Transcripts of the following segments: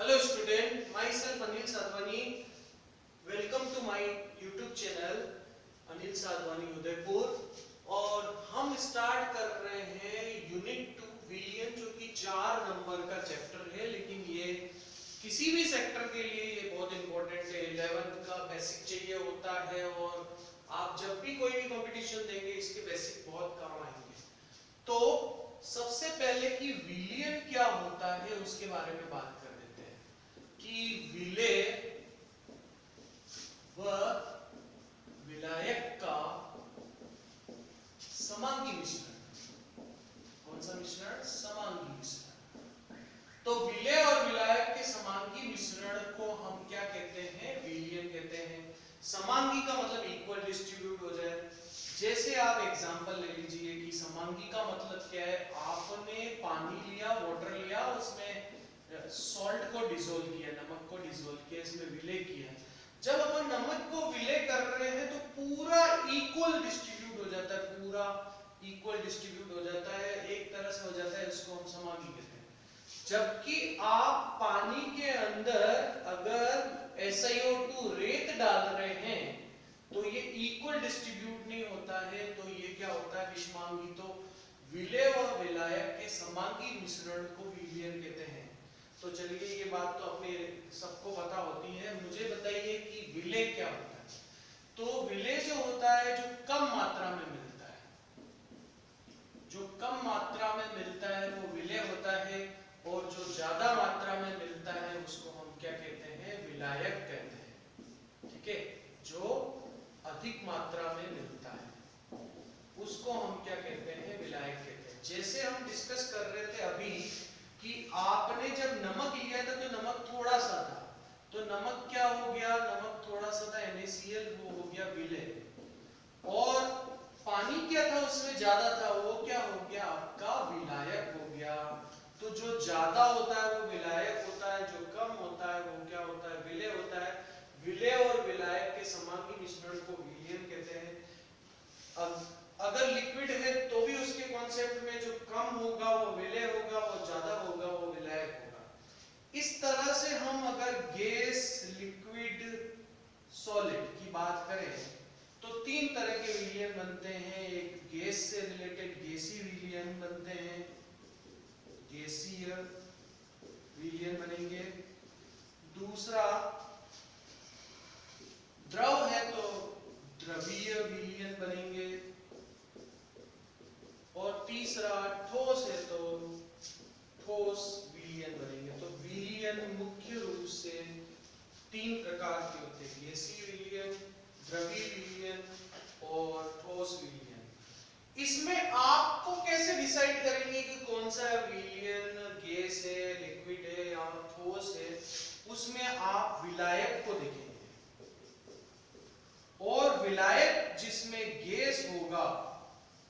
Hello student, myself Anil Sadhwani. Welcome to my YouTube channel Anil Sadhwani Udaipur. और हम start कर रहे हैं यूनिट 2 विलियन, जो कि 4 नंबर का चैप्टर है, लेकिन ये किसी भी सेक्टर के लिए ये बहुत इंपॉर्टेंट है। 11th का बेसिक चाहिए होता है और आप जब भी कोई भी कंपटीशन देंगे इसके बेसिक बहुत काम आएंगे। तो सबसे पहले कि विलियन क्या होता है उसके बारे में बात कर लेते हैं कि विलेय व विलायक का समांगी मिश्रण। कौन सा मिश्रण? समांगी मिश्रण। तो विलेय और विलायक के समांगी मिश्रण को हम क्या कहते हैं? विलियन कहते हैं। समांगी का मतलब इक्वल डिस्ट्रीब्यूट हो जाए। जैसे आप एग्जांपल ले लीजिए कि समांगी का मतलब क्या है? आपने पानी लिया, वाटर लिया, उसमें सॉल्ट को डिसोल्व किया, नमक को डिसोल्व किया, इसमें विलेय किया। जब अपन नमक को विलेय कर रहे हैं तो पूरा इक्वल डिस्ट्रीब्यूट हो जाता है, पूरा इक्वल डिस्ट्रीब्यूट हो जाता है, एक तरह से हो जाता है, इसको हम समांगी कहते हैं। जबकि आप पानी के अंदर अगर SiO2 रेत डाल रहे हैं तो ये इक्वल डिस्ट्रीब्यूट नहीं होता है, तो ये क्या होता है? विषमांगी। तो विलेय और विलायक के समांगी मिश्रण को विलियन कहते हैं। तो चलिए, ये बात तो अपने सबको पता होती है, मुझे बताइए कि विलेय क्या होता है। तो विलेय जो होता है, जो कम मात्रा में मिलता है, जो कम मात्रा में मिलता है वो विलेय होता है, और जो ज्यादा मात्रा में मिलता है उसको हम क्या कहते हैं? विलायक कहते हैं। ठीक है, जो अधिक मात्रा में मिलता है उसको हम क्या कहते हैं? विलायक कहते हैं। जैसे हम डिस्कस कर रहे थे अभी कि आपने जब नमक लिया था तो नमक थोड़ा सा था, तो नमक क्या हो गया? नमक थोड़ा सा था, NaCl, वो हो गया विलेय। और पानी क्या था? उसमें ज्यादा था, वो क्या हो गया? आपका विलायक हो गया। तो जो ज्यादा होता है वो विलायक होता है, जो कम होता है वो क्या होता है? विलेय होता है। विलेय और विलायक के समांगी मिश्रण को विलियन कहते हैं। अगर लिक्विड है तो भी उसके कॉन्सेप्ट में जो कम होगा वो विलेय होगा, वो ज्यादा होगा वो विलायक होगा। इस तरह से हम अगर गैस, लिक्विड, सॉलिड की बात करें तो 3 तरह के विलियन बनते हैं। एक गैस से रिलेटेड गैसीय विलियन बनते हैं, गैसीय विलियन बनेंगे। दूसरा द्रव है तो द्रवीय विलियन बनेंगे। और तीसरा ठोस है तो ठोस विलियन बनेंगे। तो विलियन मुख्य रूप से 3 प्रकार के होते हैं: गैसीय विलियन, द्रवीय विलियन और ठोस विलियन। इसमें आपको कैसे डिसाइड करेंगे कि कौन सा विलियन गैस है, लिक्विड है या ठोस है? उसमें आप विलायक को देखेंगे, और विलायक जिसमें गैस होगा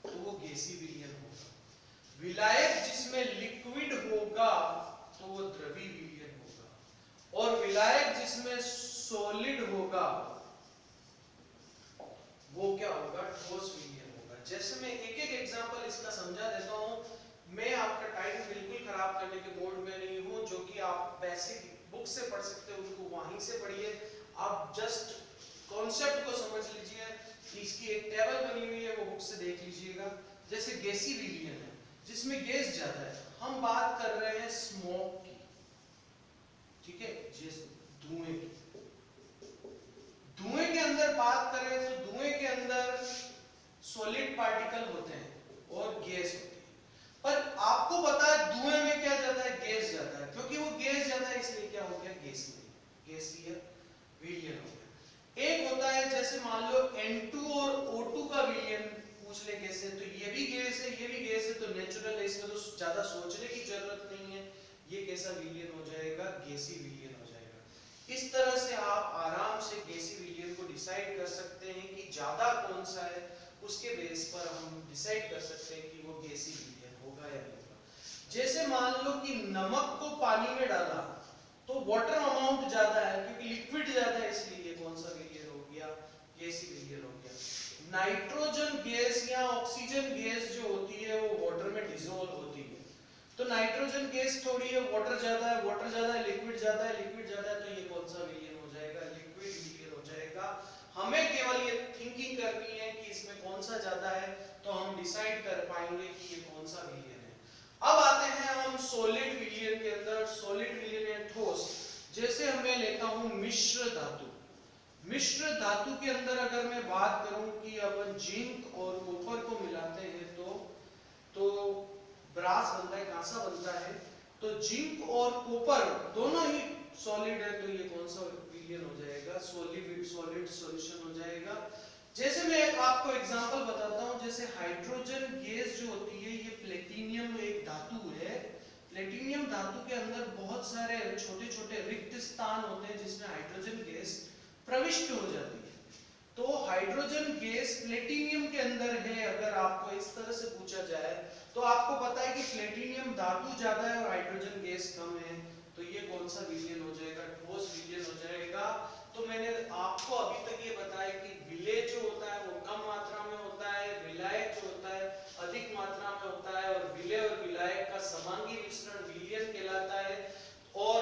तो वो गैसीय विलियन होगा। विलायक जिसमें लिक्विड होगा तो वो द्रवीय विलियन होगा। और विलायक जिसमें सॉलिड होगा वो क्या होगा? ठोस विलियन होगा। जैसे मैं एक एक एग्जांपल इसका समझा देता हूं। मैं आपका टाइम बिल्कुल खराब करने के मूड में नहीं हूं। जो कि आप बेसिक बुक से पढ़ सकते हो उनको वहीं से पढ़िए। आप जस्ट कॉन्सेप्ट को समझ लीजिए। इसकी एक टेबल बनी हुई है, वो बुक से देख लीजिएगा। जैसे गैसीय विलियन है जिसमें गैस ज्यादा है, हम बात कर रहे हैं स्मोक की, ठीक है, जिस धुएं की। धुएं के अंदर बात करें तो धुएं के अंदर सॉलिड पार्टिकल होते हैं और गैस होती है। पर आपको पता है धुएं में क्या ज्यादा है? गैस ज्यादा है। क्योंकि वो गैस ज्यादा है इसलिए क्या हो गया? गैसीय विलियन हो गया। एक होता है, जैसे मान लो N2 और O2 का विलियन पूछ ले कैसे, तो ये भी गैस है, ये भी गैस है, तो नेचुरल है, इसमें तो ज्यादा सोचने की जरूरत नहीं है। ये कैसा विलियन हो जाएगा? गैसीय विलियन हो जाएगा। इस तरह से आप आराम से गैसीय विलियन को डिसाइड कर सकते हैं कि ज्यादा कौन सा है। उसके बेस पर हम डिसाइड कर सकते हैं कि वो गैसीय विलियन होगा या नहीं होगा। जैसे मान लो कि नमक को पानी में डाला तो वाटर अमाउंट ज्यादा है, क्योंकि लिक्विड ज्यादा है, इसलिए कौन सा विलियन हो गया? गैसीय विलियन हो गया। नाइट्रोजन गैस या ऑक्सीजन गैस जो होती है वो वाटर में डिसॉल्व होती है, तो नाइट्रोजन गैस थोड़ी है, वाटर ज्यादा है, वाटर ज्यादा है, लिक्विड ज्यादा है, लिक्विड ज्यादा है, तो ये कौन सा विलियन हो जाएगा? लिक्विड विलियन हो जाएगा। हमें केवल ये थिंकिंग करनी है कि इसमें कौन सा ज्यादा है, तो हम डिसाइड कर पाएंगे कि ये कौन सा विलियन है। अब आते हैं हम सॉलिड विलियन के अंदर। सॉलिड विलियन है ठोस। जैसे मैं लेता हूं मिश्र धातु। मिश्र धातु के अंदर अगर मैं बात करूं कि अपन जिंक और कॉपर को मिलाते हैं तो ब्रास बनता है, कांसा बनता है। तो जिंक और कॉपर दोनों ही सॉलिड है, तो ये कौन सा विलियन हो जाएगा? सॉलिड सॉल्यूशन हो जाएगा। जैसे मैं आपको एग्जांपल बताता हूं, जैसे हाइड्रोजन गैस जो होती है, ये प्लेटिनियम एक धातु है। प्लेटिनियम धातु के अंदर बहुत सारे छोटे छोटे रिक्त स्थान होते हैं जिसमें हाइड्रोजन गैस प्रविष्ट हो जाती है। तो हाइड्रोजन गैस प्लेटिनियम के अंदर है। अगर आपको इस तरह से पूछा जाए तो आपको पता है कि प्लेटिनियम धातु ज्यादा है और हाइड्रोजन गैस कम है, तो ये कौन सा विलयन हो जाएगा? ठोस विलयन हो जाएगा। तो मैंने आपको अभी तक ये बताया कि विलय जो होता है वो कम मात्रा में होता है, विलायक जो होता है अधिक मात्रा में होता है, और विलय और विलायक का समांगी मिश्रण विलयन कहलाता है। और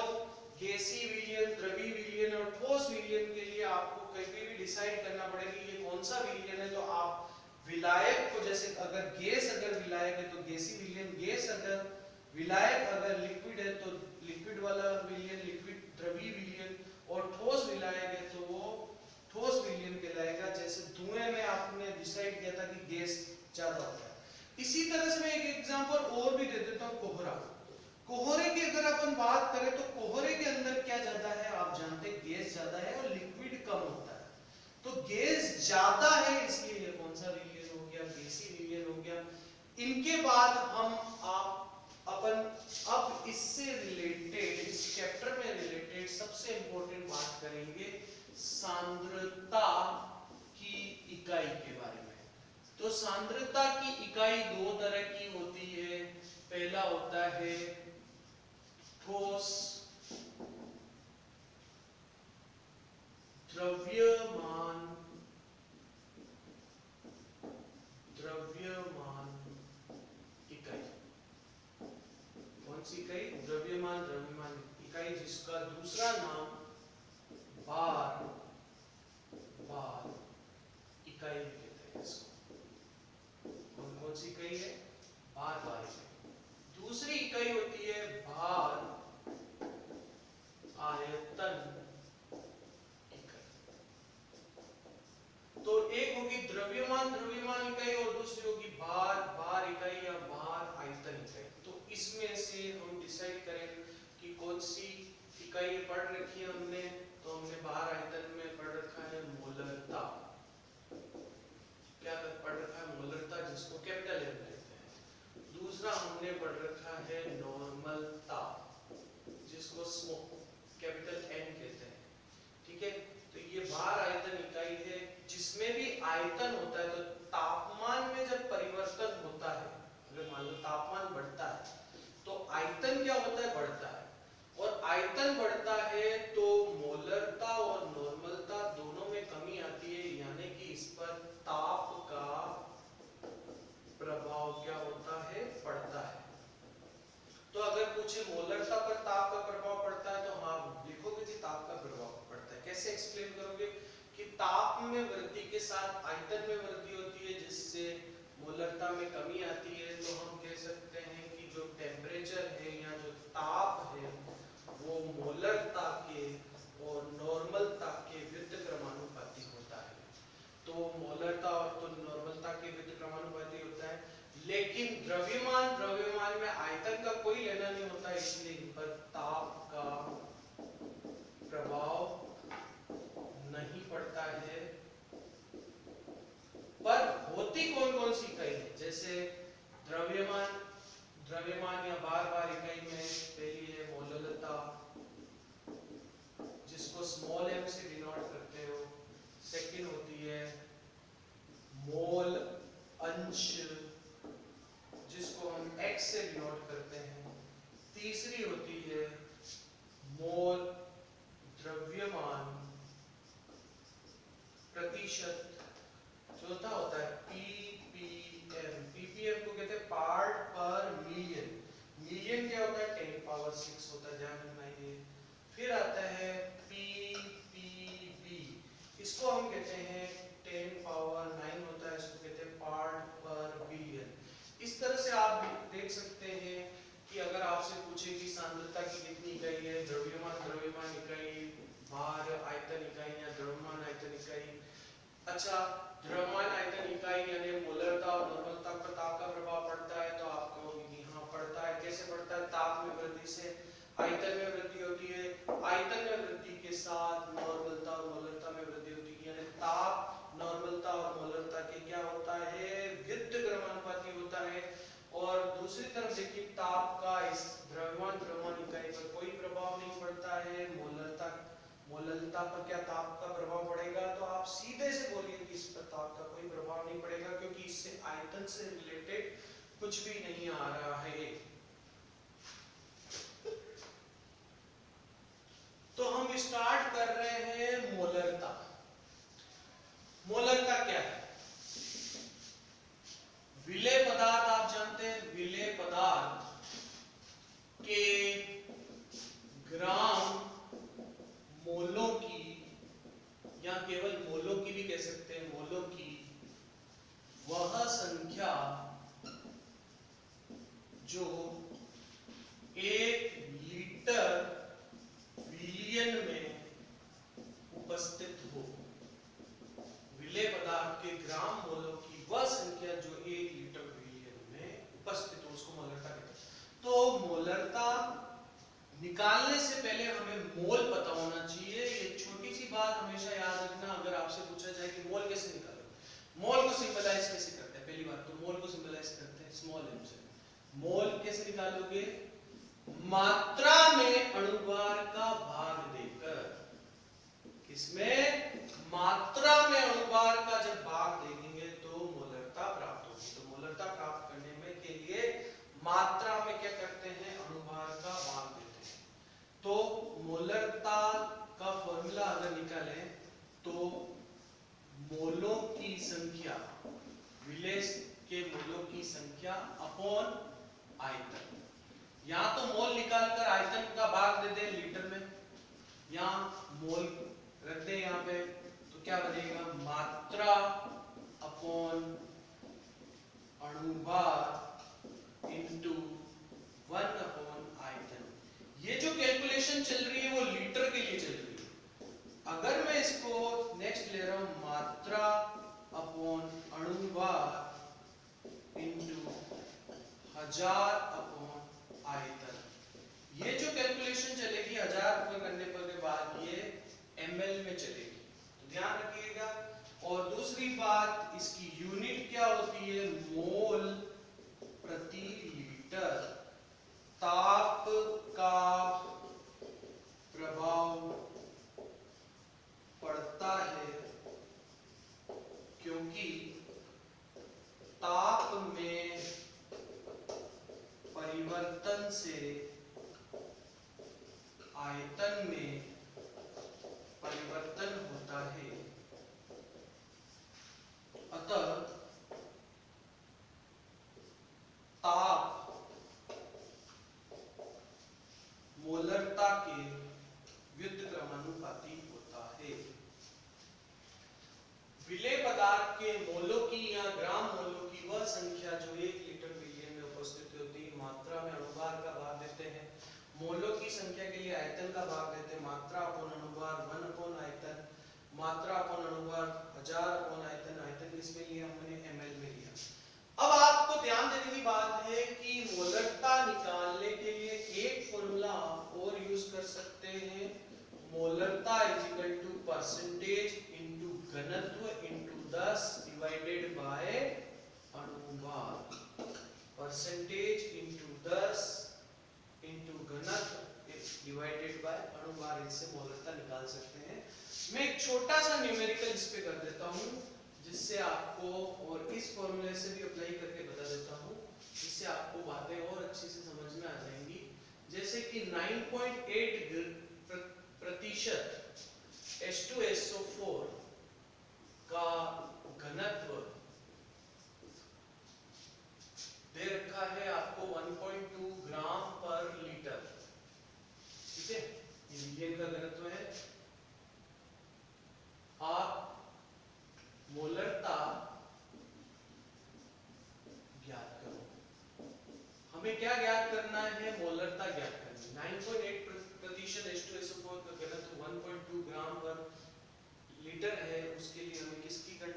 गैसीय विलयन, द्रवीय विलयन और ठोस विलयन के लिए आपको कहीं भी डिसाइड करना पड़ेगा ये कौन सा विलयन है। तो आप विलायक को, जैसे अगर गैस अगर विलायक है तो गैसीय विलयन गैस, अगर विलायक अगर लिक्विड है तो लिक्विड वाला विलयन लिक्विड द्रवीय विलयन, और ठोस विलायक है तो वो ठोस विलयन कहलाएगा। जैसे धुएं में आपने डिसाइड किया था कि गैस ज्यादा होता है। इसी तरह से मैं एक एग्जांपल और भी दे देता हूं, कोहरा। कोहरे की अगर अपन बात करें तो कोहरे के अंदर क्या ज्यादा है? आप जानते हैं गैस ज्यादा है और लिक्विड कम होता है। तो गैस ज्यादा है इसलिए ये कौन सा विलयन हो गया? गैसीय विलयन हो गया। इनके बाद हम अपन अब इससे रिलेटेड, इस चैप्टर में रिलेटेड सबसे इंपॉर्टेंट बात करेंगे सांद्रता की इकाई के बारे में। तो सांद्रता की इकाई दो तरह की होती है। पहला होता है ठोस द्रव्यमान इकाई। कौन सी इकाई? द्रव्यमान इकाई, जिसका दूसरा नाम बार इकाई कहते हैं इसको। कौन सी इकाई है? बार इकाई। दूसरी इकाई होती है भार आयतन इकाई। तो एक होगी द्रव्यमान इकाई और दूसरी होगी भार इकाई या भार आयतन इकाई। तो इसमें से हम डिसाइड करें कि कौन सी इकाई पढ़ रखी है हमने। तो हमने भार आयतन में पढ़ रखा है मोलरता। क्या पढ़ रखा है? मोलरता, जिसको कैपिटल एम कहते हैं। दूसरा हमने पढ़ रखा है नॉर्मलता, जिसको कैपिटल एन कहते हैं। ठीक है, तो ये भार आयतन इकाई है, जिसमें भी आयतन होता है। तो तापमान में जब परिवर्तन होता है, अगर मान लो तापमान बढ़ता है तो आयतन क्या होता है? बढ़ता है। और आयतन बढ़ता है तो मोलरता और नॉर्मलता दोनों में कमी आती है, यानी कि इस पर ताप का प्रभाव क्या होता है? पड़ता है। तो अगर पूछे मोलरता पर ताप का प्रभाव पड़ता है, तो हाँ लिखोगे कि ताप का प्रभाव पड़ता है। कैसे एक्सप्लेन करोगे? कि ताप में वृद्धि के साथ आयतन में वृद्धि होती है, जिससे मोलरता में कमी आती है। तो हम कह सकते हैं कि जो टेम्परेचर है या जो ताप है वो मोलरता के और नॉर्मलता के व्युत्क्रमानुपाती होता है। तो मोलरता और तो नॉर्मलता के व्युत्क्रमानुपाती होता है। लेकिन द्रव्यमान में आयतन का कोई लेना नहीं होता, इसलिए इन पर ताप का प्रभाव नहीं पड़ता है। पर होती कौन सी इकाई है? जैसे द्रव्यमान या बार इकाई में पहली है मोलरता, जिसको स्मॉल m से डिनोट करते हो। सेकंड होती है मोल अंश, जिसको हम x से डिनोट करते हैं। तीसरी होती है मोल द्रव्यमान प्रतिशत, चौथा होता है ppm। ppm को कहते हैं पार्ट पर मिलियन। अच्छा, द्रव्यमान आयतन इकाई यानी मोलरता और नॉर्मलता पर ताप का प्रभाव पड़ता है, तो आप कहोगे हाँ पड़ता है। कैसे पड़ता है? ताप में वृद्धि से आयतन में वृद्धि होती है, आयतन में वृद्धि के साथ नॉर्मलता और मोलरता में वृद्धि होती है। यानी ताप, नॉर्मलता और मोलरता के क्या होता है? व्युत्क्रमानुपाती होता है। और दूसरी तरफ देखिए, ताप का इस द्रव्यमान इकाई पर कोई प्रभाव नहीं पड़ता है। मोलरता पर क्या ताप का प्रभाव पड़ेगा? तो आप सीधे से बोलिए कि इस पर ताप का कोई प्रभाव नहीं पड़ेगा, क्योंकि इससे आयतन से रिलेटेड कुछ भी नहीं आ रहा है। तो हम स्टार्ट कर रहे हैं मोलरता। मोलरता क्या है? विलेय पदार्थ, आप जानते हैं विलेय पदार्थ के ग्राम मोलों की, या केवल मोलों की भी कह सकते हैं, मोलों की वह संख्या जो 1 लीटर विलियन में उपस्थित हो। विलेय पदार्थ के ग्राम मोलों की वह संख्या जो 1 लीटर विलियन में उपस्थित हो, उसको मोलरता कहते हैं। तो मोलरता निकालने से पहले हमें मोल पता होना चाहिए। ये छोटी सी बात हमेशा याद रखना। अगर आपसे पूछा जाए कि मोल कैसे निकालोगे, मोल को सिंबलाइज कैसे करते हैं, पहली बात तो मोल को सिंबलाइज करते हैं स्मॉल एम से। मोल कैसे निकालोगे? मात्रा में अणुभार का भाग देकर। किसमें? मात्रा में अणुभार का जब भाग देंगे तो मोलरता प्राप्त होगी। तो मोलरता प्राप्त करने में के लिए मात्रा में क्या करते हैं? अणुभार का भाग देते हैं। तो मोलरता का फॉर्मूला अगर निकालें तो मोलों की संख्या, विलेय के मोलों की संख्या अपॉन आयतन। या तो मोल निकालकर आयतन का भाग दे दे लीटर में, या मोल रख दे यहाँ पे, तो क्या बनेगा? मात्रा अपॉन अणुभार इनटू 1 अपॉन आयतन। ये जो कैलकुलेशन चल रही है वो लीटर के लिए चल रही है। अगर मैं इसको नेक्स्ट ले रहा हूं, मात्रा अपॉन अणुभार इनटू 1000 अपॉन आयतन, ये जो कैलकुलेशन चलेगी 1000 रुपए करने पर के बाद ये ml में चलेगी, तो ध्यान रखिएगा। और दूसरी बात, इसकी यूनिट क्या होती है? मोल प्रति लीटर। ताप का प्रभाव पड़ता है क्योंकि ताप में परिवर्तन से आयतन में परिवर्तन होता है। अतः ताप मोलरता के व्युत्क्रमानुपाती होता है। विलेय पदार्थ के मोलों की या ग्राम मोलों की वह संख्या जो 1 लीटर विलियन में उपस्थित होती है। मात्रा में अणुभार का भाग देते हैं, मोलों की संख्या के लिए आयतन का भाग देते हैं। मात्रा अपॉन अणुभार 1 अपॉन आयतन, मात्रा अपॉन अणुभार 1000 अपॉन आयतन। आयतन किसमें लिया हमने? ml में लिया। अब आपको ध्यान देने की बात है कि मोलरता निकालने के लिए एक फॉर्मूला और यूज कर सकते हैं। मोलरता is equal to percentage into घनत्व इनटू 10 डिवाइडेड बाय अणुभार। परसेंटेज इनटू 10 इनटू घनत्व डिवाइडेड बाय अणुभार, इससे मोलरता निकाल सकते हैं। मैं एक छोटा सा न्यूमेरिकल इस पे कर देता हूं, जिससे आपको, और इस फॉर्मूले से भी अप्लाई करके बता देता हूं, जिससे आपको बातें और अच्छे से समझ में आ जाएंगी। जैसे कि 9.8% H2SO4 का घनत्व दे रखा है आपको 1.2 ग्राम पर लीटर। ठीक है, ये विलियन का घनत्व है। आप मोलरता ज्ञात करो। हमें क्या ज्ञात करना है? मोलरता ज्ञात करनी। 9.8% H2SO4 का घनत्व 1.2 ग्राम पर लीटर है, उसके लिए हमें किसकी गणना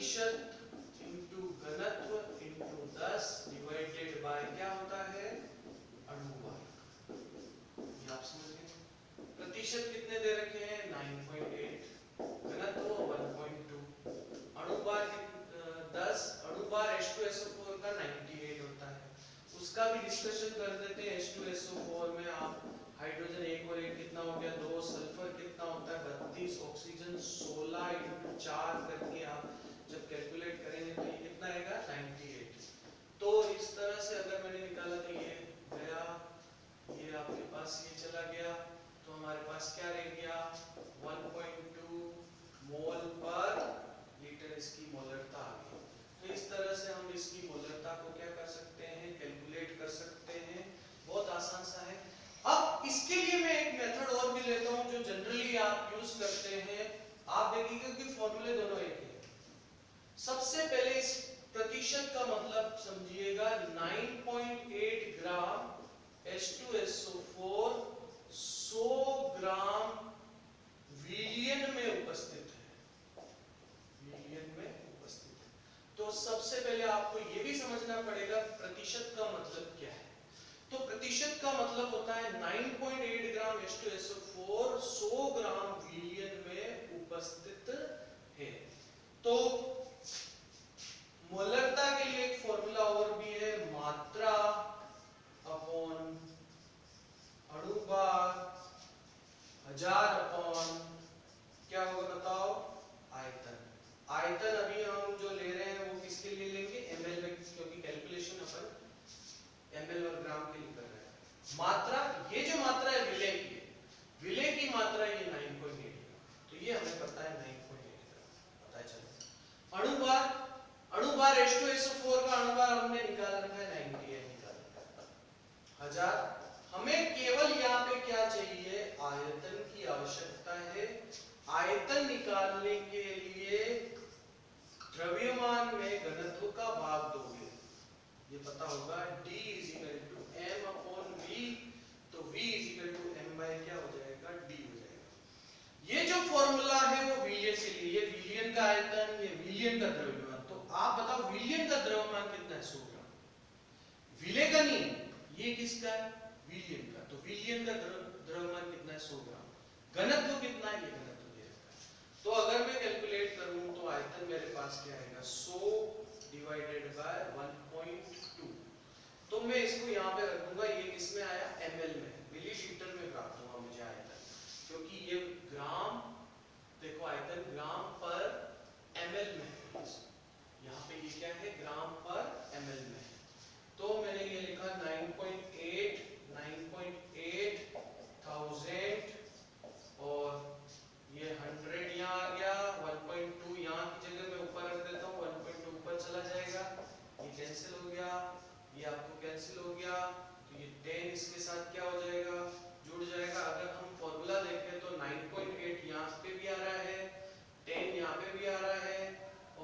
प्रतिशत इंटू घनत्व इंटू 10 डिवाइडेड बाय क्या होता है अणुभार। ये आप समझ गए। प्रतिशत कितने दे रखे हैं 9.8, घनत्व 1.2, अणुभार 10, अणुभार H2SO4 का 98 होता है। उसका भी डिस्कशन कर देते हैं। H2SO4 में आप हाइड्रोजन एक और एक कितना हो गया 2, सल्फर कितना होता है 32, ऑक्सीजन 16 इंटू 4 करके आप जब कैलकुलेट करेंगे तो ये कितना आएगा 98। तो इस तरह से अगर मैंने निकाला तो ये गया, ये आपके पास ये चला गया, तो हमारे पास क्या रह गया 1.2 मोल पर लीटर इसकी मोलरता आ गई। तो इस तरह से हम इसकी मोलरता को क्या कर सकते हैं कैलकुलेट कर सकते हैं। बहुत आसान सा है। अब इसके लिए मैं एक मेथड और भी लेता हूं जो जनरली आप यूज करते हैं। आप देखिएगा कि फॉर्मूले दोनों एक ही हैं। सबसे पहले इस प्रतिशत का मतलब समझिएगा 9.8 ग्राम H2SO4 100 ग्राम विलियन में उपस्थित है, विलियन में उपस्थित है। तो सबसे पहले आपको यह भी समझना पड़ेगा प्रतिशत का मतलब क्या है। तो प्रतिशत का मतलब होता है 9.8 ग्राम H2SO4 100 ग्राम विलियन में उपस्थित है। तो मोलरता के लिए एक फॉर्मूला और भी है, मात्रा अपॉन अणुभार 1000 अपॉन क्या होगा बताओ आयतन। आयतन अभी हम जो ले रहे हैं वो किसके लिए लेंगे ml में, क्योंकि कैलकुलेशन अपन ml और ग्राम के लिए कर रहे हैं। मात्रा, ये जो मात्रा है विलय की, विलय की मात्रा ये 9.8 तो ये हमें पता है 9.8 पता है। चलो अणुभार, अणुभार H2SO4 का अणुभार हमने निकाल रखा है 98 निकाल रखा है 1000। हमें केवल यहाँ पे क्या चाहिए आयतन की आवश्यकता है। आयतन निकालने के लिए द्रव्यमान में घनत्व का भाग दोगे, ये पता होगा D = m अपॉन v, तो v = m by क्या हो जाएगा d हो जाएगा। ये जो फॉर्मूला है वो विलियन के लिए, ये विलियन का आयतन, ये विलियन का द्रव्यमान। तो आप बताओ विलियन का द्रव्यमान कितना है 100 ग्राम, विलय का नहीं, ये किसका है विलियन का। तो विलियन का द्रव्यमान कितना है 100 ग्राम, घनत्व कितना है ये घनत्व दे रखा है। तो अगर मैं कैलकुलेट करूं तो आयतन मेरे पास क्या आएगा 100 डिवाइडेड बाय 1.2। तो मैं इसको यहाँ पे रख दूंगा, ये किसमें आया ml में, मिलीलीटर में प्राप्त हुआ मुझे आयतन, क्योंकि ये ग्राम, देखो आयतन ग्राम पर ml में है, यहाँ पे ये क्या है ग्राम पर ml में है। तो मैंने ये लिखा 9.8 1000 और ये 100 यहाँ आ गया, 1.2 यहाँ की जगह मैं ऊपर रख देता हूँ, 1.2 ऊपर चला जाएगा, ये कैंसिल हो गया, ये आपको कैंसिल हो गया, तो ये 10 इसके साथ क्या हो जाएगा जुड़ जाएगा। अगर हम फॉर्मूला देखें तो 9.8 यहाँ पे भी आ रहा है, 10 यहाँ पे भी आ रहा है,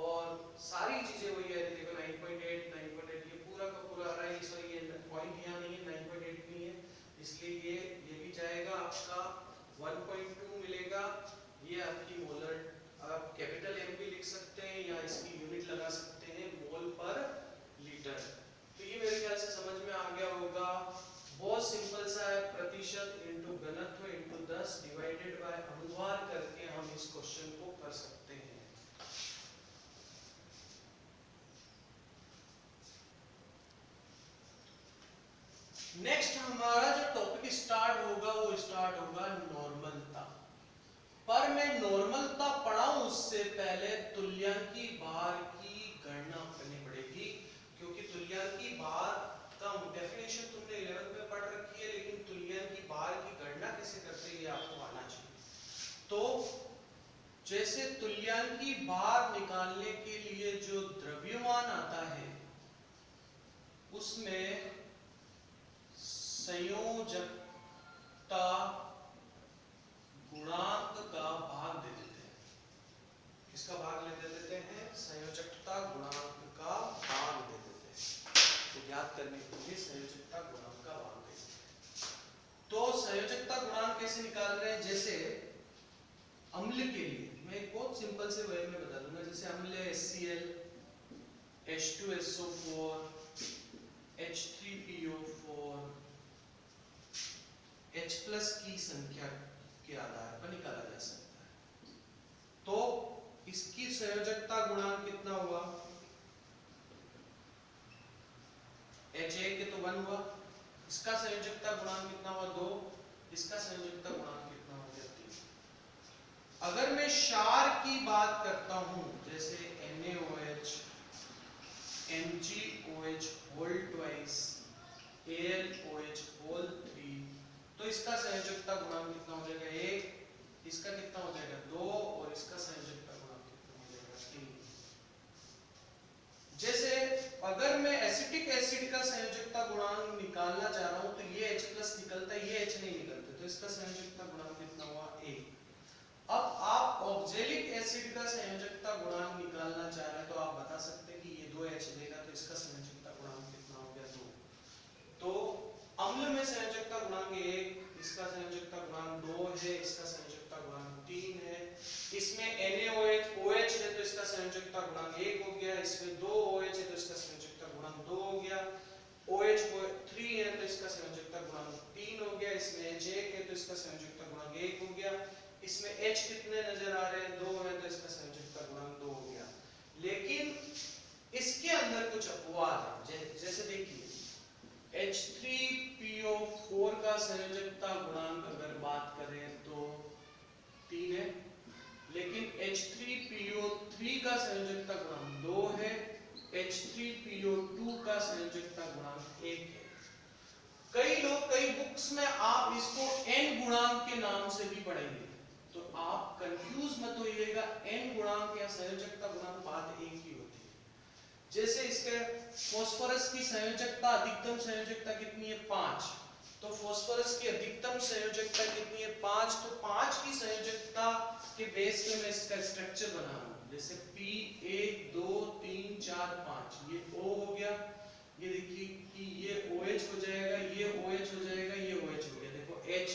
और सारी चीजें वही है। देखो 9.8 ये पूरा का पूरा आ रहा है, सॉरी ये पॉइंट यहाँ नहीं है, 9.8 नहीं है, इसलिए ये भी जाएगा, आपका 1.2 मिलेगा। ये आपकी मोलर, आप कैपिटल M भी लिख सकते हैं या इसकी यूनिट लगा सकते हैं मोल पर लीटर। तो ये मेरे ख्याल से समझ में आ गया होगा। बहुत सिंपल सा है, प्रतिशत इंटू घनत्व इंटू 10 डिवाइडेड बाय अणुभार करके हम इस क्वेश्चन को कर सकते हैं। नेक्स्ट हमारा जो टॉपिक स्टार्ट होगा वो स्टार्ट होगा नॉर्मलता। पर मैं नॉर्मलता पढ़ाऊं उससे पहले तुल्यांकी भार की गणना करनी पड़ेगी, क्योंकि तुल्यांकी भार का डेफिनेशन तुमने 11th में पढ़ रखी है, लेकिन तुल्यांकी भार की गणना कैसे करते हैं ये आपको आना चाहिए। तो जैसे तुल्यांकी भार निकालने के लिए जो द्रव्यमान आता है उसमें संयोजकता गुणांक का भाग दे देते हैं। किसका भाग ले देते हैं संयोजकता गुणांक का भाग दे देते हैं। तो याद करने के लिए संयोजकता गुणांक का भाग दे देते हैं। तो संयोजकता गुणांक कैसे निकाल रहे हैं, जैसे अम्ल के लिए मैं एक बहुत सिंपल से वे में बता दूंगा। जैसे अम्ल है HCl, H2SO4, H3PO4, H+ की संख्या के आधार पर निकाला जा सकता है। तो इसकी संयोजकता गुणांक कितना हुआ? H1 के तो 1 हुआ, इसका संयोजकता गुणांक कितना हुआ? 2, इसका संयोजकता गुणांक कितना हो गया? 3। अगर मैं क्षार की बात करता हूं, जैसे NaOH, MgOH whole twice, AlOH whole 3, तो इसका संयोजकता गुणांक कितना हो जाएगा? 1, इसका कितना हो जाएगा? 2, और इसका संयोजकता गुणांक कितना हो जाएगा? 3। जैसे अगर मैं एसिटिक एसिड का संयोजकता गुणांक निकालना चाह रहा हूं, तो ये H+ निकलता है, ये H नहीं निकलता, तो इसका संयोजकता गुणांक कितना हुआ? 1। अब आप ऑक्जेलिक एसिड का संयोजकता गुणांक निकालना चाह रहे हैं, तो आप बता सकते हैं कि ये 2H देगा, तो इसका संयोजकता गुणांक कितना हो गया? 2। तो अम्ल में संयोजकता गुणांक 1, इसका संयोजकता गुणांक 2 है, इसका संयोजकता गुणांक 3 है। इसमें NaOH OH है, तो इसका संयोजकता गुणांक 1 हो गया, इसमें 2 OH है, तो इसका संयोजकता गुणांक 2 हो गया, OH 3 है, तो इसका संयोजकता गुणांक 3 हो गया, इसमें H1 है, तो इसका संयोजकता गुणांक 1 हो गया, इसमें H कितने नजर आ रहे हैं? 2 है, तो इसका संयोजकता गुणांक 2 हो गया। लेकिन इसके अंदर कुछ अपवाद है। जैसे देखिए H3PO4 का संयोजकता गुणांक अगर बात करें तो 3 है, लेकिन H3PO3 का संयोजकता गुणांक 2 है, H3PO2 का संयोजकता गुणांक 1 है। कई लोग कई बुक्स में आप इसको N गुणांक के नाम से भी पढ़ेंगे, तो आप कंफ्यूज मत होइएगा। N गुणांक या संयोजकता गुणांक बात एक ही होती है। जैसे इसके फास्फोरस की संयोजकता, अधिकतम संयोजकता कितनी है? 5। तो फास्फोरस की अधिकतम संयोजकता कितनी है? 5। तो 5 की संयोजकता के बेस पे मैं इसका स्ट्रक्चर बना रहा हूं। जैसे P 1 2 3 4 5, ये O हो गया, ये देखिए कि ये OH हो जाएगा, ये OH हो जाएगा, ये OH हो गया। देखो H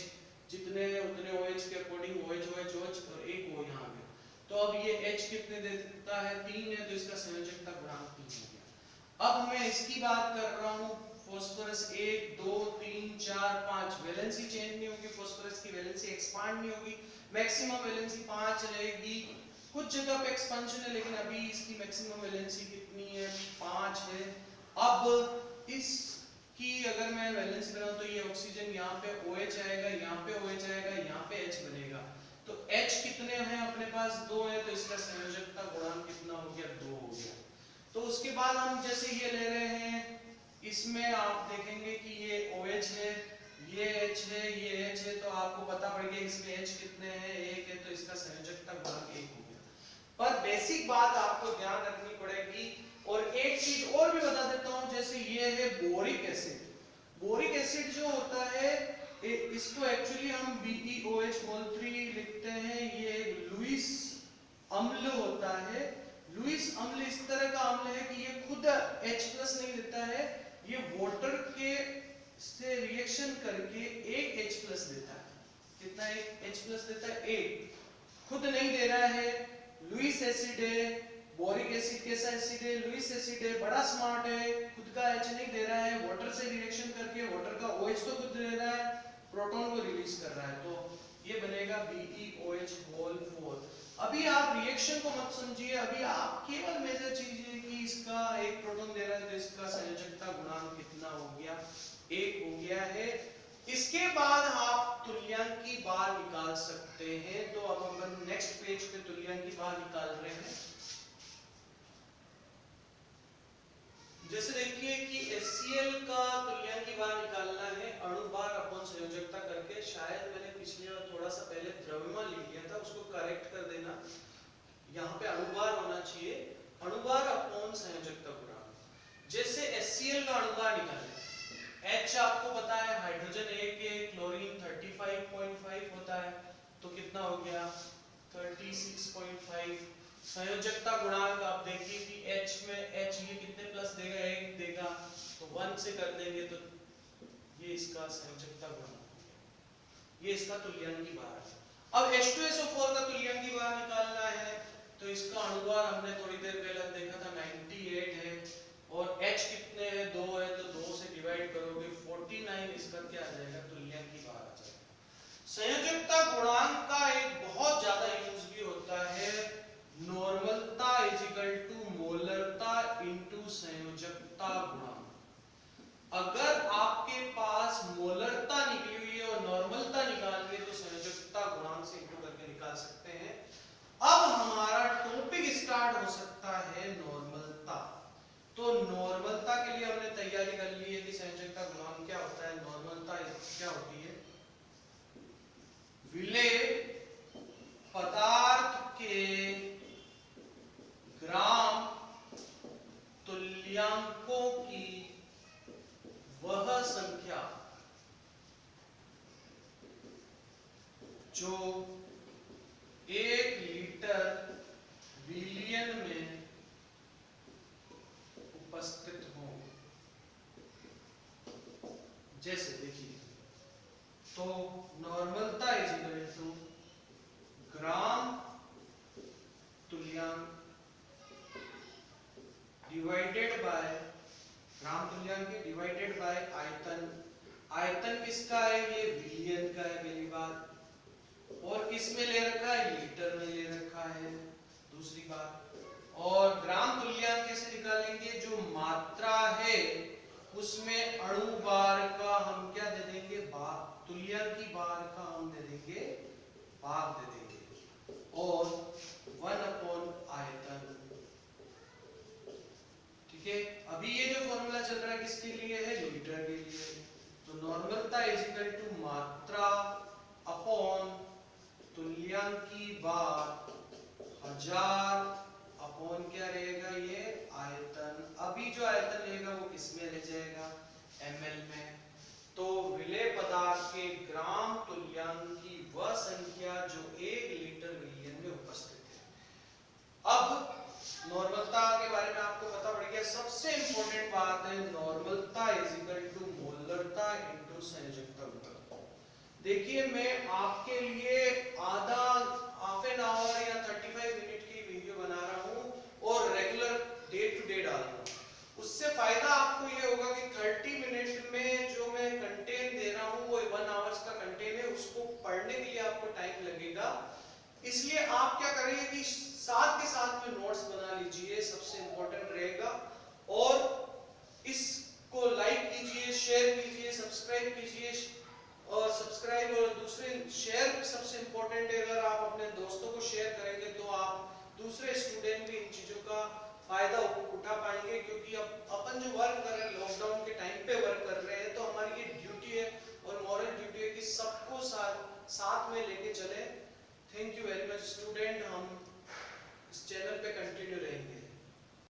जितने हैं उतने OH के अकॉर्डिंग OH OH OH और एक O यहाँ पे। तो अब ये H कितने देता है? 3 है, तो इसका संयोजकता गुणांक 3 हो गया। अब मैं इसकी बात कर रहा हूँ फास्फोरस 1 2 3 4 5, वैलेंसी चेंज नहीं होगी, फास्फोरस की वैलेंसी एक्सपांड नहीं होगी, मैक्सिमम वैलेंसी 5 रहेगी। कुछ जगह पे एक्सपेंशन है, लेकिन अभी इसकी मैक्सिमम वैलेंसी कितनी है? 5 है। अब इसकी अगर मैं वैलेंसी बनाऊं तो ये ऑक्सीजन यहाँ पे OH आएगा, यहाँ पे OH आएगा, यहाँ पे H बनेगा। तो H कितने हैं अपने पास? 2 है, तो इसका संयोजकता गुणांक कितना हो गया? 2 हो गया। तो उसके बाद हम जैसे ये ले रहे हैं, इसमें आप देखेंगे कि ये OH है, ये H है, ये H है, तो आपको पता पड़ गया इसमें H कितने हैं? 1 है, तो इसका संयोजकता गुणांक 1 हो गया। पर बेसिक बात आपको ध्यान रखनी पड़ेगी। और एक चीज और भी बता देता हूं, जैसे ये है बोरिक एसिड। बोरिक एसिड जो होता है इसको एक्चुअली हम BeOH3 लिखते हैं। ये लुईस अम्ल होता है। लुईस अम्ल इस तरह का अम्ल है कि ये खुद H+ नहीं देता है, ये वाटर के से रिएक्शन करके एक H+ देता है। कितना? एक H+ देता है, एक खुद नहीं दे रहा है। लुईस एसिड है। बोरिक एसिड कैसा एसिड है? लुईस एसिड है, बड़ा स्मार्ट है, खुद का H नहीं दे रहा है, वाटर से रिएक्शन करके वाटर का OH तो खुद दे रहा है, प्रोटॉन को रिलीज कर रहा है, तो ये बनेगा BeOH4। अभी आप रिएक्शन को मत समझिए, अभी आप केवल मेजर चीज है कि इसका एक प्रोटॉन दे रहा है, तो इसका संयोजकता गुणांक कितना हो गया? 1 हो गया है। इसके बाद आप तुल्यांक की बार निकाल सकते हैं। तो अब हम नेक्स्ट पेज पे तुल्यांक की बार निकाल रहे हैं। जैसे देखिए कि HCl का तुल्यांक की बार निकालना है अणुभार अपॉन संयोजकता करके। शायद मैंने पिछले बार थोड़ा सा पहले द्रव्यमान लिख लिया था, उसको करेक्ट कर देना। यहाँ पे अणुभार होना चाहिए, अणुभार अपॉन संयोजकता गुणांक। जैसे HCl का अणुभार निकालें, H आपको पता है हाइड्रोजन 1 के, क्लोरीन 35.5 होता है, तो कितना हो गया? 36.5। संयोजकता गुणांक आप देखिए कि H में H ये कितने प्लस देगा? 1 देगा, तो 1 से कर देंगे तो ये इसका संयोजकता गुणांक हो गया। ये इसका तुल्यांक की बार है। अब H2SO4 का तुल्यंकी बार निकालना है, तो इसका अणुभार हमने थोड़ी देर पहले देखा था 98 है और H कितने है 2 है, तो 2 से डिवाइड करोगे 49, इसका क्या आ जाएगा तुल्यंकी बार आ जाएगा। संयोजकता गुणांक का एक बहुत ज्यादा यूज भी होता है, नॉर्मलता इज इक्वल टू मोलरता इनटू संयोजकता गुणांक। अगर आपके पास मोलरता निकली हुई है और नॉर्मलता निकालनी है तो संयोजकता गुणांक से इंटू करके निकाल सकते हैं। अब हमारा टॉपिक स्टार्ट हो सकता है नॉर्मलता। तो नॉर्मलता के लिए हमने तैयारी कर ली है कि संयोजकता गुणांक क्या होता है, नॉर्मलता क्या होती है, विलेय पदार्थ के ग्राम तुल्यांकों की वह संख्या जो 1 लीटर विलियन में उपस्थित हो। जैसे देखिए, तो नॉर्मलता इज इक्वल टू ग्राम तुल्यांक डिवाइडेड बाय ग्राम तुल्यांक डिवाइडेड बाय आयतन। आयतन किसका है, ये विलियन का है पहली बात, और किसमें ले रखा है, लीटर में ले रखा है दूसरी बात। और ग्राम तुल्यांक कैसे निकालेंगे, जो मात्रा है उसमें अणु बार का हम क्या दे देंगे, भाग, तुल्यांकी बार का हम दे देंगे भाग दे देंगे, और 1 अपॉन आयतन। ठीक है, अभी ये जो फॉर्मूला चल रहा है किसके लिए है, लीटर के लिए। तो नॉर्मलता इज इक्वल टू मात्रा अपॉन तुल्यांकी बार 1000 अपॉन क्या रहेगा, ये आयतन। अभी जो आयतन रहेगा वो किसमें रह जाएगा, ml में। तो विलेय पदार्थ के ग्राम तुल्यांक की वह संख्या जो 1 लीटर विलियन में उपस्थित है। अब नॉर्मलता के बारे में आपको पता पड़ गया। सबसे इंपॉर्टेंट बात है, नॉर्मलता इज इक्वल टू मोलरता इनटू संयोजकता गुणांक। देखिए, मैं आपके लिए आधा हाफ एन आवर या 35 मिनट की वीडियो बना रहा हूं और रेगुलर डे टू डे डाल रहा हूं। उससे फायदा आपको ये होगा कि 30 मिनट में जो मैं कंटेंट दे रहा हूं वो 1 आवर्स का कंटेंट है, उसको पढ़ने के लिए आपको टाइम लगेगा। इसलिए आप क्या करिए कि साथ के साथ में नोट्स बना लीजिए, सबसे इंपॉर्टेंट रहेगा। और इसको लाइक कीजिए, शेयर कीजिए, सब्सक्राइब कीजिए। और सब्सक्राइब और दूसरे शेयर सबसे इंपॉर्टेंट है। अगर आप अपने दोस्तों को शेयर करेंगे तो आप दूसरे स्टूडेंट भी इन चीजों का फायदा उठा पाएंगे, क्योंकि अब अपन जो वर्क कर रहे हैं लॉकडाउन